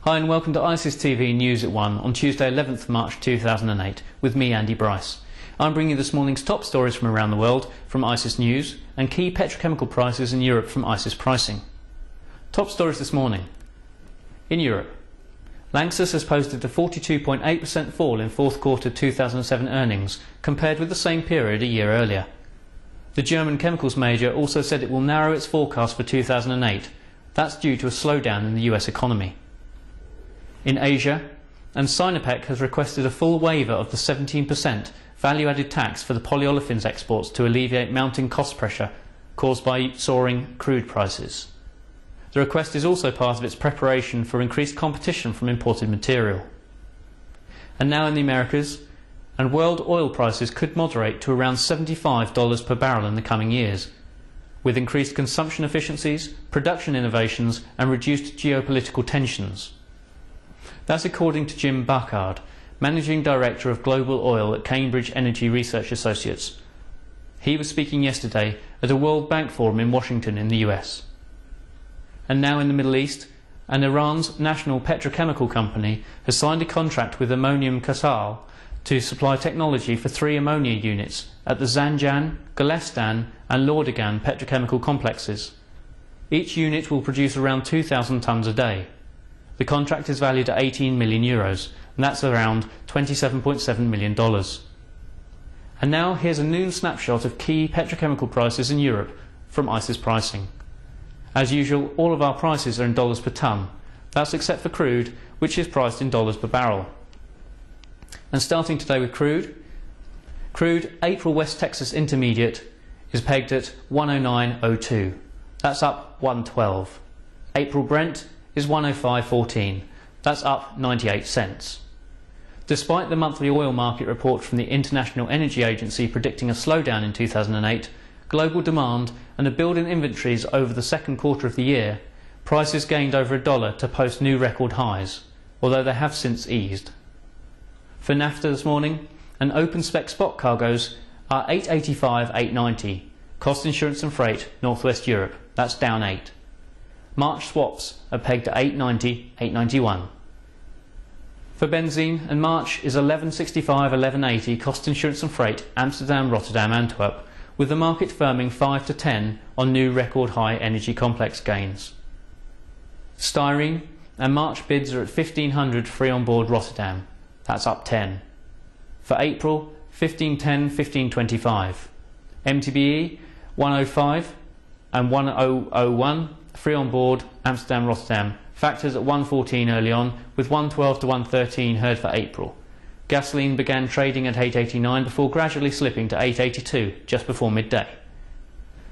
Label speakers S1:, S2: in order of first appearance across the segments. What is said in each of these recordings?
S1: Hi and welcome to ICIS TV News at 1 on Tuesday 11th March 2008 with me, Andy Bryce. I'm bringing you this morning's top stories from around the world from ICIS News and key petrochemical prices in Europe from ICIS Pricing. Top stories this morning. In Europe, Lanxess has posted a 42.8% fall in fourth quarter 2007 earnings compared with the same period a year earlier. The German chemicals major also said it will narrow its forecast for 2008. That's due to a slowdown in the US economy. In Asia, and Sinopec has requested a full waiver of the 17% value-added tax for the polyolefins exports to alleviate mounting cost pressure caused by soaring crude prices. The request is also part of its preparation for increased competition from imported material. And now in the Americas, and world oil prices could moderate to around $75 per barrel in the coming years, with increased consumption efficiencies, production innovations and reduced geopolitical tensions. That's according to Jim Buckard, Managing Director of Global Oil at Cambridge Energy Research Associates. He was speaking yesterday at a World Bank Forum in Washington in the US. And now in the Middle East, and Iran's national petrochemical company has signed a contract with Ammonium Qatar to supply technology for 3 ammonia units at the Zanjan, Golestan and Lordigan petrochemical complexes. Each unit will produce around 2,000 tonnes a day. The contract is valued at €18 million, and that's around $27.7 million. And now here's a noon snapshot of key petrochemical prices in Europe from ICIS Pricing. As usual, all of our prices are in dollars per tonne. That's except for crude, which is priced in dollars per barrel. And starting today with crude, April West Texas Intermediate is pegged at 109.02. That's up 1.12. April Brent is 105.14. That's up 98 cents. Despite the monthly oil market report from the International Energy Agency predicting a slowdown in 2008, global demand and a build in inventories over the second quarter of the year, prices gained over $1 to post new record highs, although they have since eased. For naphtha this morning, and open spec spot cargoes are 885.890. Cost insurance and freight, Northwest Europe, that's down 8. March swaps are pegged at 890.891. For benzene, and March is 1165.1180 cost insurance and freight, Amsterdam, Rotterdam, Antwerp, with the market firming 5 to 10 on new record high energy complex gains. Styrene, and March bids are at 1500 free on board Rotterdam, that's up 10. For April, 1510, 1525. MTBE, 105 and 1001 free on board Amsterdam, Rotterdam, factors at 114 early on, with 112 to 113 heard for April. Gasoline began trading at 889 before gradually slipping to 882 just before midday.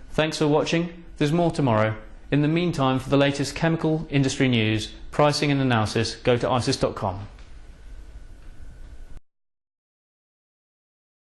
S1: Thanks for watching. There's more tomorrow. In the meantime, for the latest chemical industry news, pricing and analysis, go to ICIS.com.